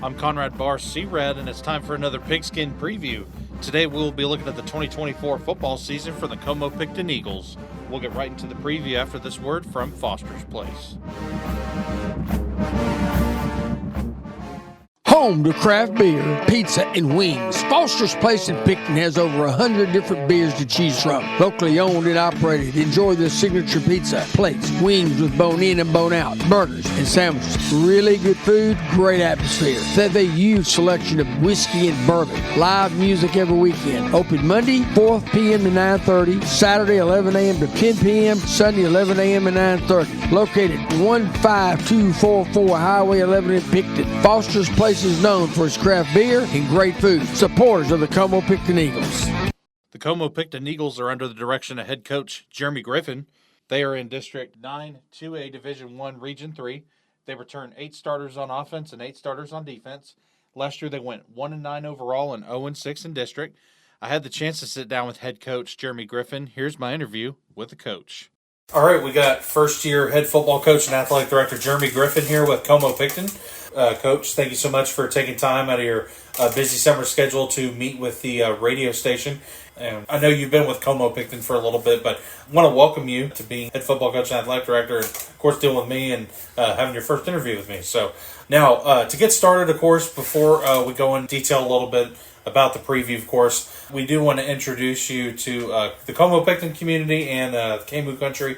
I'm Conrad Bahr, C-Red, and it's time for another Pigskin preview. Today we'll be looking at the 2024 football season for the Como-Pickton Eagles. We'll get right into the preview after this word from Foster's Place. Home to craft beer, pizza, and wings. Foster's Place in Pickton has over 100 different beers to choose from. Locally owned and operated. Enjoy their signature pizza, plates, wings with bone in and bone out, burgers, and sandwiches. Really good food, great atmosphere. They have a huge selection of whiskey and bourbon. Live music every weekend. Open Monday, 4 p.m. to 9:30. Saturday, 11 a.m. to 10 p.m. Sunday, 11 a.m. to 9:30. Located 15244 Highway 11 in Pickton. Foster's Place is known for its craft beer and great food. Supporters of the Como-Pickton Eagles. The Como-Pickton Eagles are under the direction of head coach Jeremy Griffin. They are in District 9, 2A Division I, Region 3. They return 8 starters on offense and 8 starters on defense. Last year they went 1-9 overall and 0-6 in district. I had the chance to sit down with head coach Jeremy Griffin. Here's my interview with the coach. All right, we got first-year head football coach and athletic director Jeremy Griffin here with Como-Pickton. Coach, thank you so much for taking time out of your busy summer schedule to meet with the radio station. And I know you've been with Como-Pickton for a little bit, but I want to welcome you to being head football coach and athletic director, and of course dealing with me and having your first interview with me. So now, to get started, of course, before we go in detail a little bit about the preview, of course, we do want to introduce you to the Como-Pickton community and the KMOO country.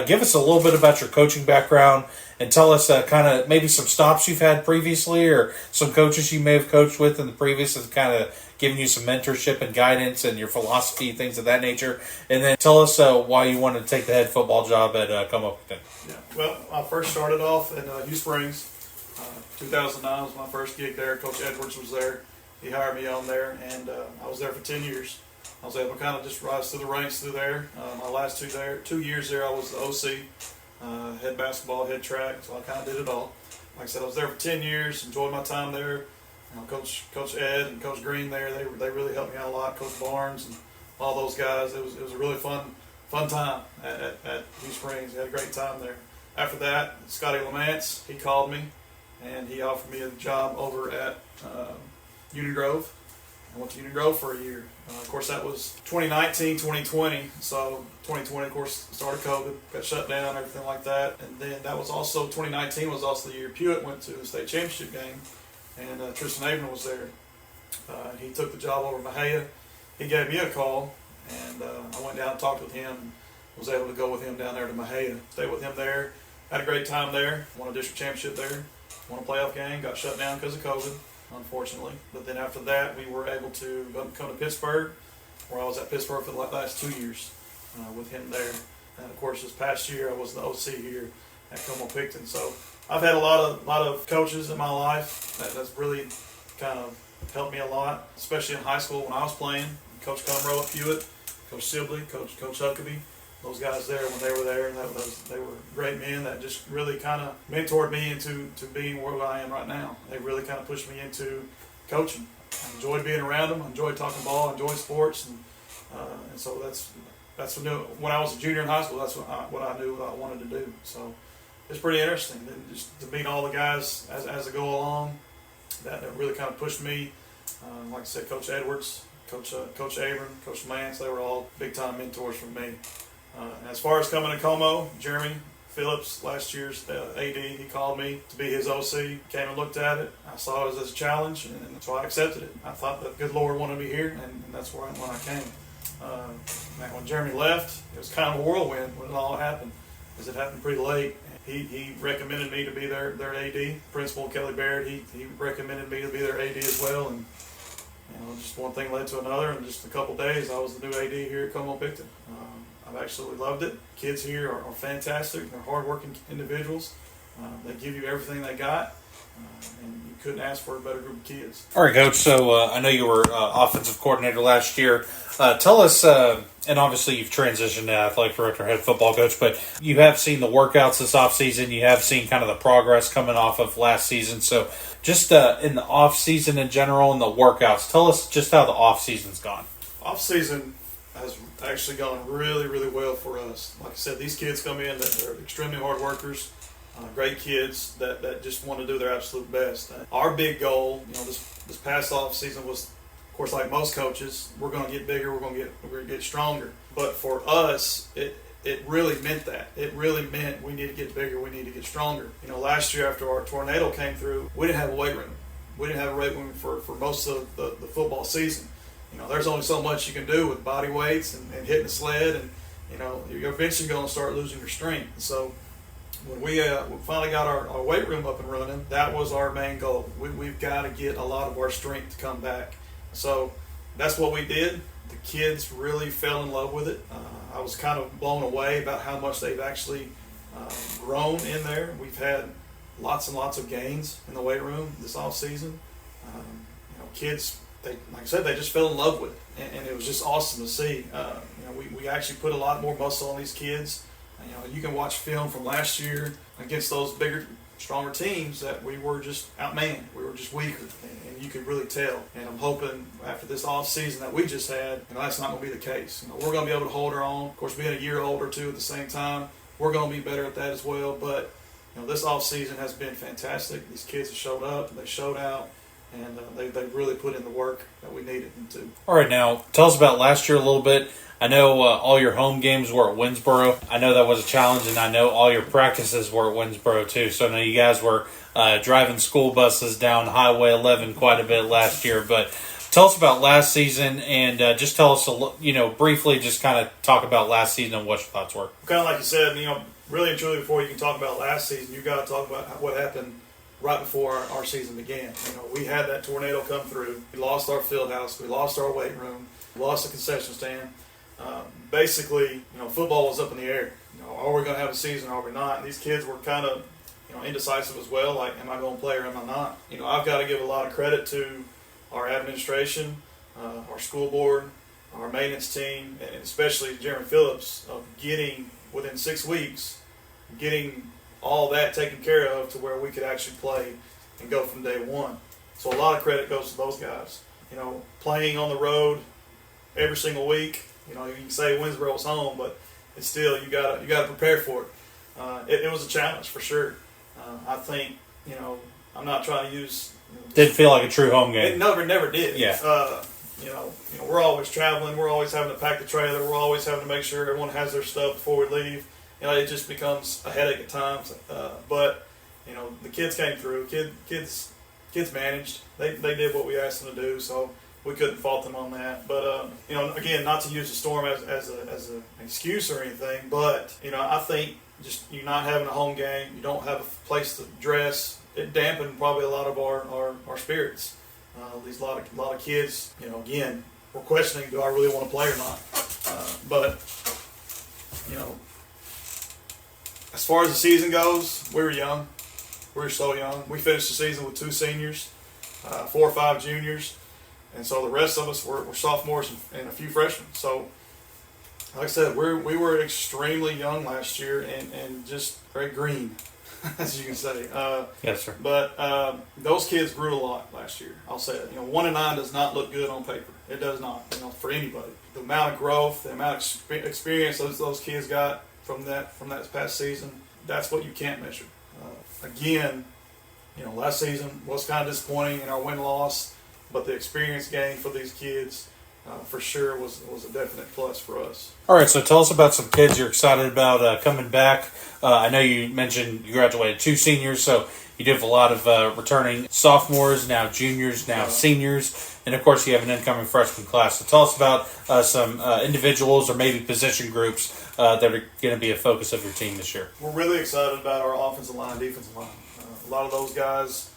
Give us a little bit about your coaching background and tell us kind of maybe some stops you've had previously or some coaches you may have coached with in the previous that's kind of giving you some mentorship and guidance and your philosophy, things of that nature. And then tell us why you wanted to take the head football job at Como-Pickton. Yeah, well, I first started off in Hugh Springs. 2009 was my first gig there. Coach Edwards was there. He hired me on there, and I was there for 10 years. I was able to kind of just rise through the ranks through there. My last 2 years there, I was the OC, head basketball, head track, so I kind of did it all. Like I said, I was there for 10 years, enjoyed my time there. Coach Ed and Coach Green there, they really helped me out a lot. Coach Barnes and all those guys. It was a really fun time at Hugh Springs. We had a great time there. After that, Scotty Lamance, he called me, and he offered me a job over at Union Grove. I went to Union Grove for a year. Of course, that was 2019, 2020. So 2020, of course, started COVID, got shut down, everything like that. And then that was also, 2019 was also the year Pewitt went to the state championship game. And Tristan Abram was there. He took the job over Mahia. He gave me a call, and I went down and talked with him and was able to go with him down there to Mahia. Stayed with him there. Had a great time there. Won a district championship there. Won a playoff game. Got shut down because of COVID, unfortunately. But then after that, we were able to come to Pittsburgh, where I was at Pittsburgh for the last 2 years with him there. And of course, this past year, I was the OC here at Como-Pickton. So I've had a lot of coaches in my life that's really kind of helped me a lot, especially in high school when I was playing. Coach Cumrow at Pewitt, Coach Sibley, Coach Huckabee. Those guys there, when they were there, they were great men that just really kind of mentored me into being where I am right now. They really kind of pushed me into coaching. I enjoyed being around them. I enjoyed talking ball. I enjoyed sports, and so that's when I was a junior in high school. That's what I knew what I wanted to do. So it's pretty interesting just to meet all the guys as I go along. That really kind of pushed me. Like I said, Coach Edwards, Coach Abram, Coach Lance, they were all big-time mentors for me. And as far as coming to Como, Jeremy Phillips, last year's AD, he called me to be his OC. Came and looked at it. I saw it as a challenge, and so I accepted it. I thought the good Lord wanted me here, and that's when I came. When Jeremy left, it was kind of a whirlwind when it all happened, because it happened pretty late. He recommended me to be their AD. Principal Kelly Baird, he recommended me to be their AD as well, and just one thing led to another. In just a couple days, I was the new AD here at Como-Pickton. I've absolutely loved it. Kids here are fantastic. They're hardworking individuals. They give you everything they got, and you couldn't ask for a better group of kids. All right, Coach. So I know you were offensive coordinator last year. Tell us, and obviously you've transitioned to athletic director, head football coach, but you have seen the workouts this offseason. You have seen kind of the progress coming off of last season. So just in the offseason in general and the workouts, tell us just how the offseason's gone. Offseason has actually gone really, really well for us. Like I said, these kids come in that they're extremely hard workers. great kids that just want to do their absolute best. Our big goal, this past off season was, of course, like most coaches, we're going to get bigger, we're going to get stronger. But for us, it really meant that. It really meant we need to get bigger, we need to get stronger. Last year after our tornado came through, we didn't have a weight room. We didn't have a weight room for most of the football season. There's only so much you can do with body weights and hitting the sled, and you're eventually going to start losing your strength. So when we finally got our weight room up and running, that was our main goal. We've got to get a lot of our strength to come back. So that's what we did. The kids really fell in love with it. I was kind of blown away about how much they've actually grown in there. We've had lots and lots of gains in the weight room this off season. Kids, like I said, they just fell in love with it, and it was just awesome to see. We actually put a lot more muscle on these kids. You can watch film from last year against those bigger, stronger teams that we were just outmanned. We were just weaker, and you could really tell. And I'm hoping after this off season that we just had, that's not going to be the case. We're going to be able to hold our own. Of course, being a year older too at the same time, we're going to be better at that as well. But this off season has been fantastic. These kids have showed up, they showed out, and they really put in the work that we needed them to. All right, now tell us about last year a little bit. I know all your home games were at Winsboro. I know that was a challenge, and I know all your practices were at Winsboro too. So I know you guys were driving school buses down Highway 11 quite a bit last year. But tell us about last season, and just tell us, briefly, just kind of talk about last season and what your thoughts were. Kind of like you said, really and truly, before you can talk about last season, you got to talk about what happened right before our season began. We had that tornado come through. We lost our field house. We lost our weight room. We lost the concession stand. Basically, football was up in the air. Are we going to have a season? Are we not? And these kids were kind of, indecisive as well. Like, am I going to play or am I not? I've got to give a lot of credit to our administration, our school board, our maintenance team, and especially Jeremy Phillips, of getting within 6 weeks, getting all that taken care of to where we could actually play and go from day one. So a lot of credit goes to those guys. Playing on the road every single week. You can say Winsboro was home, but it's still you gotta prepare for it. It was a challenge for sure. I think I'm not trying to use. Didn't feel like a true home game. It never did. Yeah. We're always traveling. We're always having to pack the trailer. We're always having to make sure everyone has their stuff before we leave. It just becomes a headache at times. But the kids came through. Kids managed. They did what we asked them to do. So we couldn't fault them on that. But again, not to use the storm as an excuse or anything. But I think just you not having a home game, you don't have a place to dress. It dampened probably a lot of our spirits. These lot of kids, again, were questioning, do I really want to play or not? But as far as the season goes, we were young. We were so young. We finished the season with 2 seniors, 4 or 5 juniors, and so the rest of us were sophomores and a few freshmen. So, like I said, we were extremely young last year and just very green, as you can say. Yes, sir. But those kids grew a lot last year. I'll say it. 1-9 does not look good on paper. It does not. For anybody. The amount of growth, the amount of experience those kids got from that past season, that's what you can't measure. Again, last season was kind of disappointing in our win-loss, but the experience gained for these kids for sure was a definite plus for us. All right, so tell us about some kids you're excited about coming back. I know you mentioned you graduated 2 seniors, so you do have a lot of returning sophomores, now juniors, now seniors, and of course you have an incoming freshman class. So tell us about some individuals or maybe position groups that are going to be a focus of your team this year. We're really excited about our offensive line, defensive line. A lot of those guys,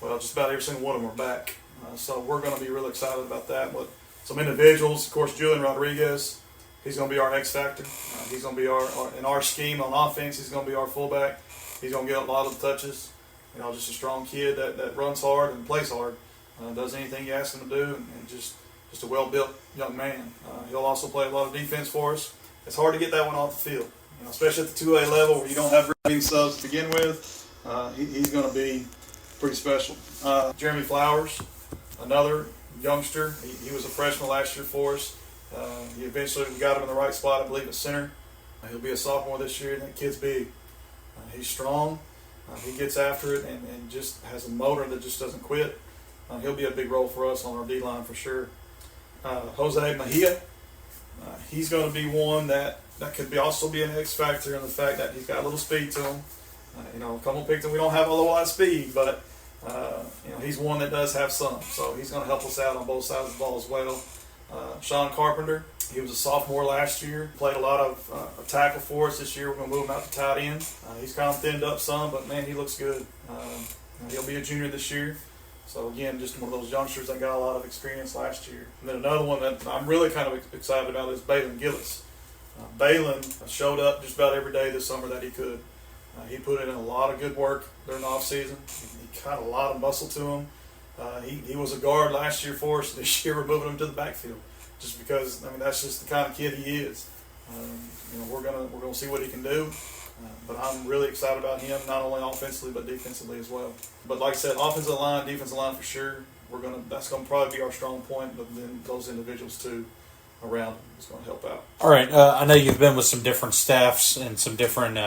well, just about every single one of them are back. So we're going to be really excited about that. But some individuals, of course, Julian Rodriguez, he's going to be our X factor. He's going to be in our scheme on offense, he's going to be our fullback. He's going to get a lot of the touches. Just a strong kid that runs hard and plays hard, does anything you ask him to do, and just a well-built young man. He'll also play a lot of defense for us. It's hard to get that one off the field, especially at the 2A level where you don't have many subs to begin with. He's going to be pretty special. Jeremy Flowers, another youngster. He was a freshman last year for us. We got him in the right spot, I believe, at center. He'll be a sophomore this year, and that kid's big. He's strong. He gets after it and just has a motor that just doesn't quit. He'll be a big role for us on our D-line for sure. Jose Mejia, he's going to be one that could also be an X factor in the fact that he's got a little speed to him. Como-Pickton, we don't have a lot of speed, but he's one that does have some. So he's going to help us out on both sides of the ball as well. Sean Carpenter, he was a sophomore last year, played a lot of tackle for us this year. We're going to move him out to tight end. He's kind of thinned up some, but man, he looks good. He'll be a junior this year. So again, just one of those youngsters that got a lot of experience last year. And then another one that I'm really kind of excited about is Balin Gillis. Balin showed up just about every day this summer that he could. He put in a lot of good work during the off season. He got a lot of muscle to him. He was a guard last year for us. This year we're moving him to the backfield, just because that's just the kind of kid he is. We're gonna see what he can do. But I'm really excited about him, not only offensively but defensively as well. But like I said, offensive line, defensive line for sure. That's gonna probably be our strong point. But then those individuals too around him is going to help out. All right, I know you've been with some different staffs and some different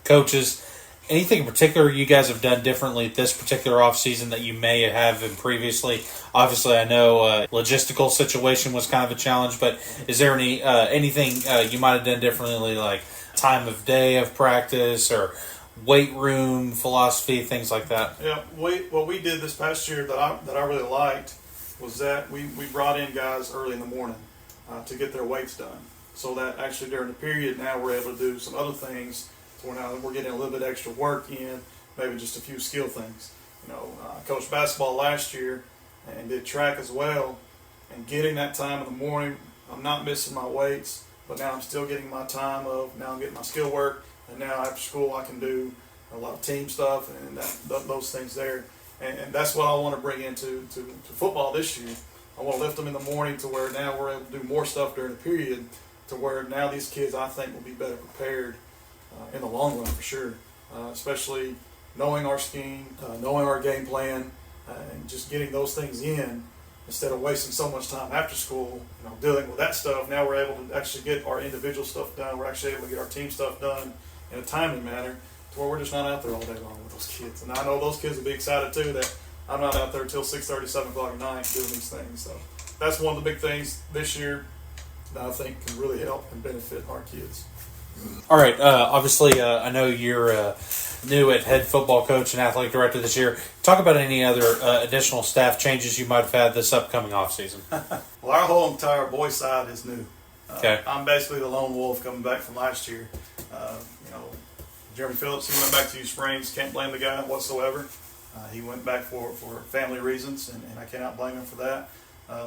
coaches. Anything in particular you guys have done differently this particular offseason that you may have in previously? Obviously, I know logistical situation was kind of a challenge, but is there anything you might have done differently, like time of day of practice or weight room philosophy, things like that? Yeah, what we did this past year that I really liked was that we brought in guys early in the morning to get their weights done, so that actually during the period now we're able to do some other things. So now we're getting a little bit extra work in, maybe just a few skill things. I coached basketball last year and did track as well, and getting that time in the morning, I'm not missing my weights, but now I'm still getting my time now I'm getting my skill work, and now after school I can do a lot of team stuff and those things there. And that's what I want to bring into to football this year. I want to lift them in the morning to where now we're able to do more stuff during the period, to where now these kids I think will be better prepared in the long run for sure, especially knowing our scheme, knowing our game plan, and just getting those things in instead of wasting so much time after school, dealing with that stuff. Now we're able to actually get our individual stuff done. We're actually able to get our team stuff done in a timely manner to where we're just not out there all day long with those kids. And I know those kids will be excited too that I'm not out there till 6:30, 7 o'clock at night doing these things. So that's one of the big things this year that I think can really help and benefit our kids. All right. Obviously, I know you're new at head football coach and athletic director this year. Talk about any other additional staff changes you might have had this upcoming offseason. Well, our whole entire boys side is new. Okay. I'm basically the lone wolf coming back from last year. Jeremy Phillips, he went back to U Springs. Can't blame the guy whatsoever. He went back for family reasons, and I cannot blame him for that.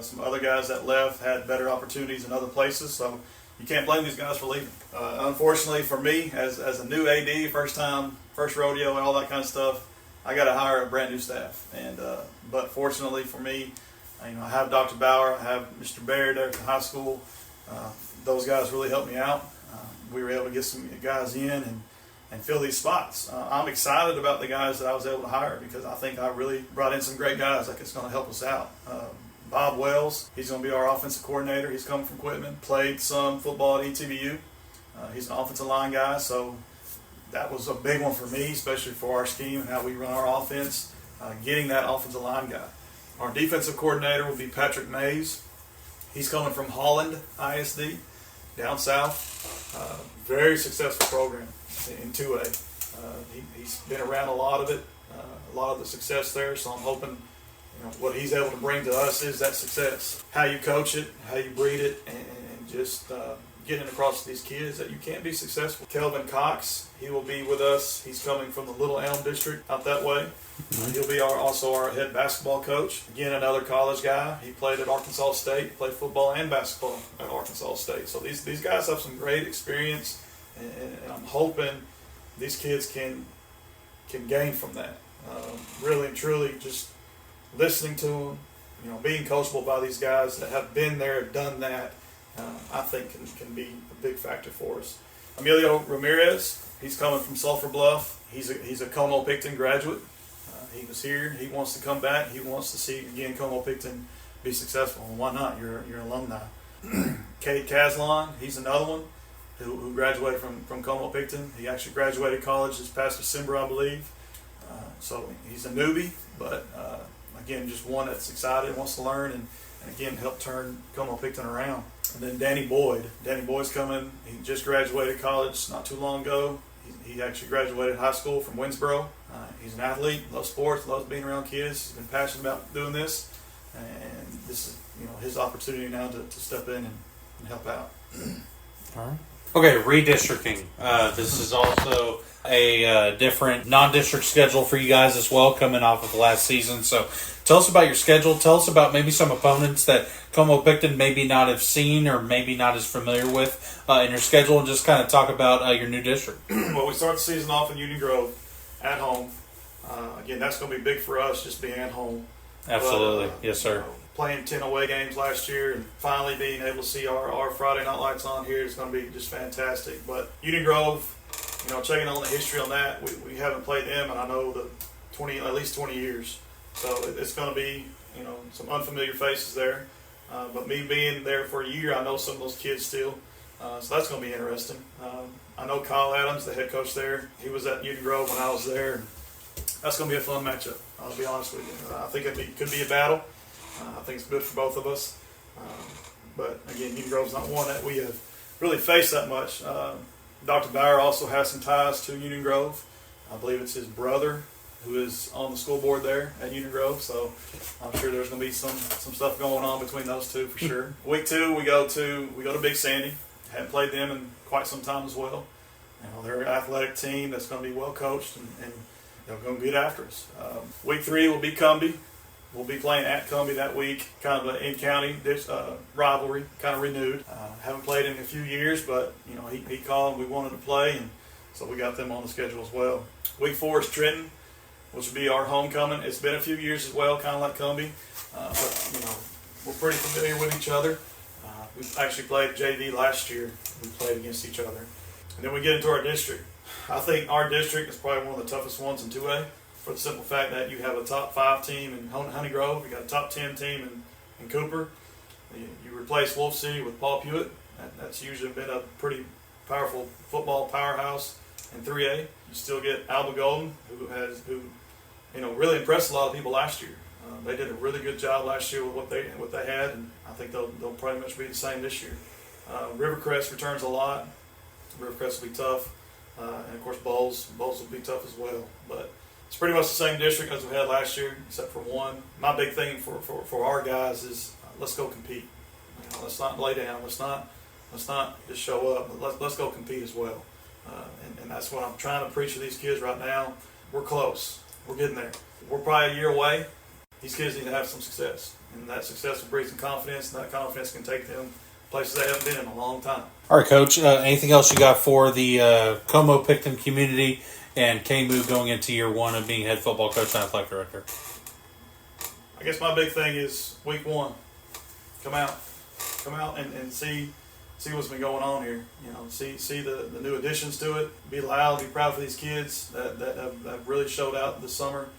Some other guys that left had better opportunities in other places, so you can't blame these guys for leaving. Unfortunately for me, as a new AD, first rodeo and all that kind of stuff, I got to hire a brand new staff. But fortunately for me, I have Dr. Bahr, I have Mr. Baird there at the high school. Those guys really helped me out. We were able to get some guys in and fill these spots. I'm excited about the guys that I was able to hire, because I think I really brought in some great guys that is going to help us out. Bob Wells, he's going to be our offensive coordinator. He's coming from Quitman, played some football at ETBU. He's an offensive line guy, so that was a big one for me, especially for our scheme and how we run our offense, getting that offensive line guy. Our defensive coordinator will be Patrick Mays. He's coming from Holland ISD, down south. Very successful program in 2A. He's been around a lot of it, a lot of the success there, so I'm hoping what he's able to bring to us is that success. How you coach it, how you breed it, and just getting across to these kids that you can't be successful. Kelvin Cox, he will be with us. He's coming from the Little Elm District out that way. He'll be also our head basketball coach. Again, another college guy. He played at Arkansas State, played football and basketball at Arkansas State. So these guys have some great experience, and I'm hoping these kids can gain from that. Really and truly just listening to them, being coachable by these guys that have been there, done that, I think can be a big factor for us. Emilio Ramirez, he's coming from Sulphur Bluff. He's a Como-Pickton graduate. He was here. He wants to come back. He wants to see, again, Como-Pickton be successful. And why not? You're an alumni. Cade Caslon, he's another one who graduated from Como-Pickton. He actually graduated college this past December, I believe. So he's a newbie, but again, just one that's excited, wants to learn, and again, help turn Como-Pickton around. And then Danny Boyd. Danny Boyd's coming. He just graduated college not too long ago. He actually graduated high school from Winsboro. He's an athlete, loves sports, loves being around kids. He's been passionate about doing this, and this is his opportunity now to step in and help out. All right. Okay, redistricting. This is also a different non-district schedule for you guys as well, coming off of last season. So tell us about your schedule. Tell us about maybe some opponents that Como-Pickton maybe not have seen or maybe not as familiar with in your schedule, and just kind of talk about your new district. Well, we start the season off in Union Grove at home. Again, that's going to be big for us, just being at home. Absolutely. Yes, sir. Playing 10 away games last year and finally being able to see our Friday night lights on here is going to be just fantastic. But Union Grove, checking on the history on that, we haven't played them, and I know at least 20 years. So it's going to be, some unfamiliar faces there. But me being there for a year, I know some of those kids still. So that's going to be interesting. I know Kyle Adams, the head coach there. He was at Union Grove when I was there. That's going to be a fun matchup, I'll be honest with you. I think it could be a battle. I think it's good for both of us. But again, Union Grove's not one that we have really faced that much. Dr. Bahr also has some ties to Union Grove. I believe it's his brother who is on the school board there at Union Grove. So I'm sure there's going to be some stuff going on between those two for sure. Week 2, we go to Big Sandy. Haven't played them in quite some time as well. They're an athletic team that's going to be well coached, and they're going to get after us. Week 3 will be Cumbie. We'll be playing at Cumbie that week, kind of an in-county rivalry, kind of renewed. Haven't played in a few years, but he called and we wanted to play, and so we got them on the schedule as well. Week 4 is Trenton, which will be our homecoming. It's been a few years as well, kind of like Cumbie, but we're pretty familiar with each other. We actually played JV last year. We played against each other, and then we get into our district. I think our district is probably one of the toughest ones in 2A. For the simple fact that you have a top 5 team in Honey Grove, you got a top 10 team in Cooper. You replace Wolf City with Paul Pewitt. That's usually been a pretty powerful football powerhouse in 3A. You still get Alba Golden, who really impressed a lot of people last year. They did a really good job last year with what they had, and I think they'll pretty much be the same this year. Rivercrest returns a lot. Rivercrest will be tough, and of course Bowles will be tough as well. But it's pretty much the same district as we had last year, except for one. My big thing for our guys is let's go compete. Let's not lay down. Let's not just show up. Let's go compete as well. And that's what I'm trying to preach to these kids right now. We're close. We're getting there. We're probably a year away. These kids need to have some success, and that success will bring some confidence, and that confidence can take them places they haven't been in a long time. All right, Coach. Anything else you got for the Como-Pickton community and KMOO going into year 1 of being head football coach and athletic director? I guess my big thing is week 1. Come out and see what's been going on here. See the new additions to it. Be loud, be proud for these kids that have really showed out this summer.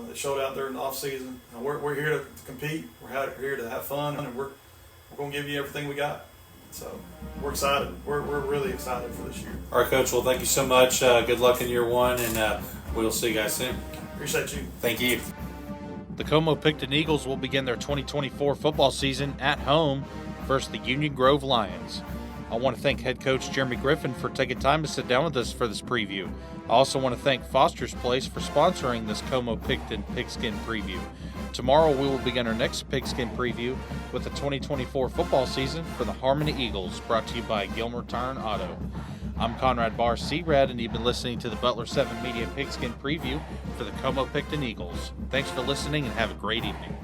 That showed out during the off season. We're here to compete. We're here to have fun, and we're going to give you everything we got. So we're excited. We're really excited for this year. All right, Coach. Well, thank you so much. Good luck in year 1, and we'll see you guys soon. Appreciate you. Thank you. The Como-Pickton Eagles will begin their 2024 football season at home versus the Union Grove Lions. I want to thank head coach Jeremy Griffin for taking time to sit down with us for this preview. I also want to thank Foster's Place for sponsoring this Como-Pickton Pigskin preview. Tomorrow we will begin our next Pigskin preview with the 2024 football season for the Harmony Eagles, brought to you by Gilmer Tire and Auto. I'm Conrad Bahr, C-Rad, and you've been listening to the Butler7media Pigskin preview for the Como-Pickton Eagles. Thanks for listening and have a great evening.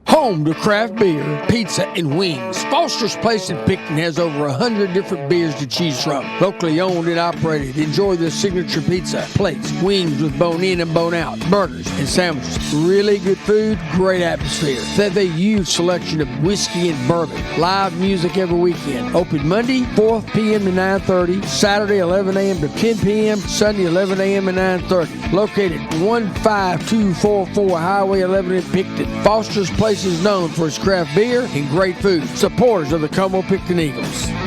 Home to craft beer, pizza, and wings, Foster's Place in Pickton has over 100 different beers to choose from. Locally owned and operated, enjoy their signature pizza, plates, wings with bone in and bone out, burgers, and sandwiches. Really good food, great atmosphere. They have a huge selection of whiskey and bourbon. Live music every weekend. Open Monday, 4 p.m. to 9:30, Saturday, 11 a.m. to 10 p.m., Sunday, 11 a.m. to 9:30. Located 15244 Highway 11 in Pickton. Foster's Place is is known for its craft beer and great food. Supporters of the Como-Pickton Eagles.